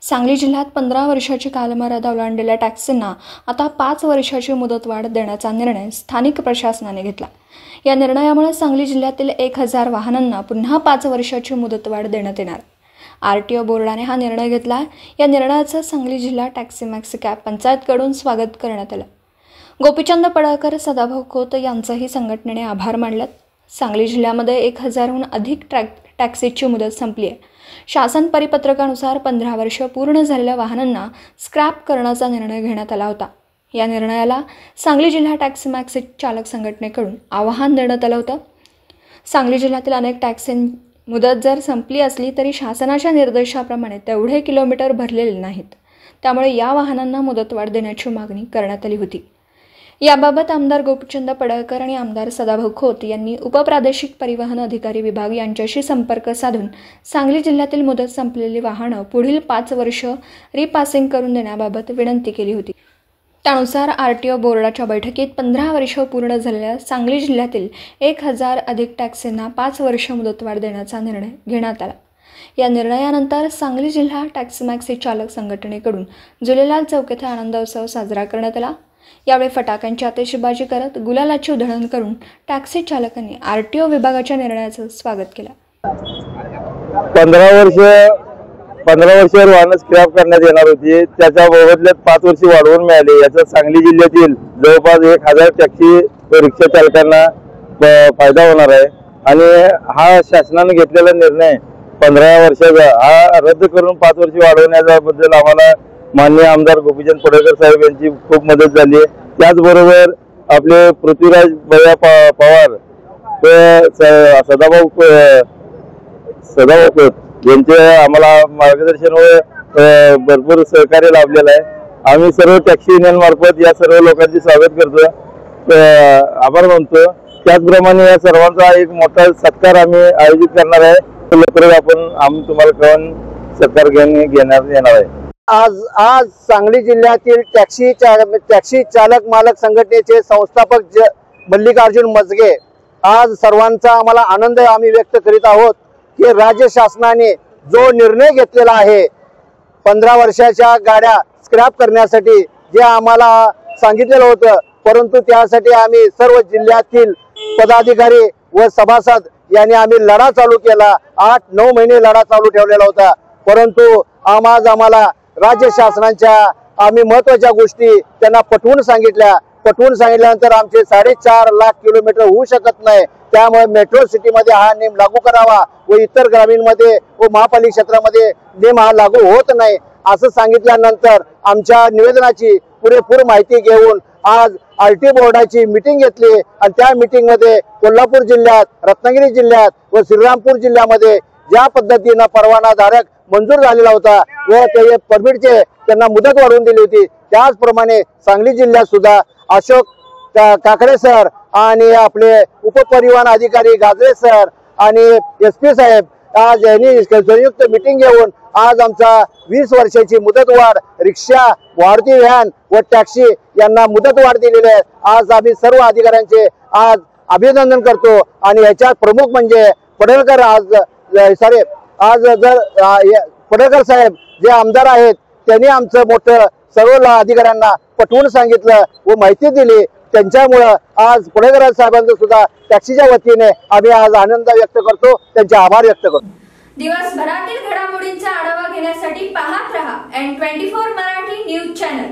सांगली जिल्ह्यात 15 वर्षाची कालमर्यादा ओलांडलेल्या टॅक्सींना आता 5 वर्षाची मुदतवाढ देण्याचा निर्णय स्थानिक प्रशासनाने घेतला। या निर्णयामुळे सांगली जिल्ह्यातील 1000 वाहनांना पुन्हा 5 वर्षाची मुदतवाढ देण्यात येणार। आरटीओ बोर्डाने हा निर्णय घेतला। या निर्णयाचं सांगली जिल्हा टॅक्सी मॅक्सी कॅब पंचायतकडून स्वागत करण्यात आलं। गोपीचंद पडळकर, सदाभाऊ खोत यांचंही संघटनेने आभार मानलेत। सांगली जिल्ह्यामध्ये 1000हून अधिक टॅक्सीची मुदत संपली आहे। शासन परिपत्रकानुसार 15 वर्ष पूर्ण झालेल्या वाहनांना स्क्रॅप करण्याचा निर्णय घेण्यात आला होता। या निर्णयाला सांगली जिल्हा टॅक्सी मॅक्सी चालक संघटनेकडून आवाहन देण्यात आलं होतं। सांगली जिल्ह्यातील अनेक टॅक्सी मुदत जर संपली असली तरी शासनाच्या निर्देशाप्रमाणे तेवढे किलोमीटर भरलेले नाहीत। त्यामुळे या वाहनांना मुदतवाढ देण्याची मागणी करण्यात आली होती। याबाबत आमदार गोपीचंद पडळकर आणि आमदार सदाभाऊ खोत यांनी उपप्रादेशिक परिवहन अधिकारी विभाग यांच्याशी संपर्क साधून सांगली जिल्ह्यातील मुदत संपलेली वाहनं पुढील 5 वर्ष रिपासिंग करून देण्याबाबत विनंती केली होती। त्यानुसार आरटीओ बोर्डाच्या बैठकीत 15 वर्ष पूर्ण झालेल्या सांगली जिल्ह्यातील 1000 अधिक टॅक्सींना 5 वर्ष मुदतवाढ देण्याचा निर्णय घेण्यात आला। या निर्णयानंतर सांगली जिल्हा टॅक्सी मॅक्सी चालक संघटनेकडून झुलेलाल चौक येथे आनंद उत्सव साजरा करण्यात आला। यावेळी फटाक्यांची आतिषबाजी करत गुलालाची उधळण करून टॅक्सी चालकांनी आरटीओ विभागाच्या निर्णयाचं स्वागत केलं। 15 वर्षावर वाहन स्क्रॅप करण्यात येणार होती, त्याच्या बदल्यात 5 वर्ष वाढवून मिळाले। याचा सांगली जिल्ह्यातील जवळपास 1000 टॅक्सी रिक्षा चालकांना फायदा होणार आहे आणि हा शासनाने घेतलेला निर्णय 15 वर्षाचा हा रद्द करून 5 वर्ष वाढवण्याच्या बद्दल आम्हाला माननीय आमदार गोपीचंद पडळकर साहेब यांची खूप मदत झाली। त्याचबरोबर आपले पृथ्वीराज भैया पवार, सदाभाऊ यांचे आम्हाला मार्गदर्शन व भरपूर सहकार्य लाभलेलं आहे। आम्ही सर्व टॅक्सी युनियन मार्फत या सर्व लोकांचे स्वागत करतो, आभार मानतो। त्याचप्रमाणे या सर्वांचा एक मोठा सत्कार आम्ही आयोजित करणार आहे। लवकरच आम्ही तुम्हाला कळवून सत्कार घेण्यात येणार आहे। आज सांगली जिल्ह्यातील टॅक्सी चालक मालक संघटनेचे संस्थापक मल्लिकार्जुन मजगे आज सर्वांचा आम्हाला आनंद आम्ही व्यक्त करीत आहोत की राज्य शासनाने जो निर्णय घेतलेला आहे 15 वर्षाच्या गाड्या स्क्रॅप करण्यासाठी जे आम्हाला सांगितलेलं होतं, परंतु त्यासाठी आम्ही सर्व जिल्ह्यातील पदाधिकारी व सभासद यांनी आम्ही लढा चालू केला। 8-9 महिने लढा चालू ठेवलेला होता, परंतु आज आम्हाला राज्य शासनाच्या आम्ही महत्त्वाच्या गोष्टी त्यांना पटवून सांगितल्यानंतर आमचे 4.5 लाख किलोमीटर होऊ शकत नाही। त्यामुळे मेट्रो सिटीमध्ये हा नेम लागू करावा व इतर ग्रामीणमध्ये व महापालिका क्षेत्रामध्ये नेम हा लागू होत नाही असं सांगितल्यानंतर आमच्या निवेदनाची पुरेपूर माहिती घेऊन आज आरटीओ बोर्डाची मीटिंग घेतली आणि त्या मीटिंगमध्ये कोल्हापूर जिल्ह्यात, रत्नागिरी जिल्ह्यात व श्रीरामपूर जिल्ह्यामध्ये ज्या पद्धतीने परवानाधारक मंजूर झालेला होता व ते परमिटचे त्यांना मुदत वाढवून दिली होती, त्याचप्रमाणे सांगली जिल्ह्यात सुद्धा अशोक काकडे सर आणि आपले उपपरिवहन अधिकारी गाजरे सर आणि SP साहेब आज यांनी संयुक्त मीटिंग घेऊन आज आमचा 20 वर्षाची मुदतवाढ रिक्षा, वाढती व्हॅन व टॅक्सी यांना मुदतवाढ दिलेली आहे। आज आम्ही सर्व अधिकाऱ्यांचे आज अभिनंदन करतो आणि याच्यात प्रमुख म्हणजे पडळकर पडळकर साहेब जे आमदार आहेत त्यांनी आमचं मोठं सर्व अधिकाऱ्यांना पटवून सांगितलं व माहिती दिली। त्यांच्यामुळे आज पडळकर साहेबांचं सुद्धा टॅक्सीच्या वतीने आम्ही आज आनंद व्यक्त करतो, त्यांचे आभार व्यक्त करतो। दिवसभरातील घडामोडींचा आढावा घेण्यासाठी पाहत रहा N24 मराठी न्यूज चॅनल।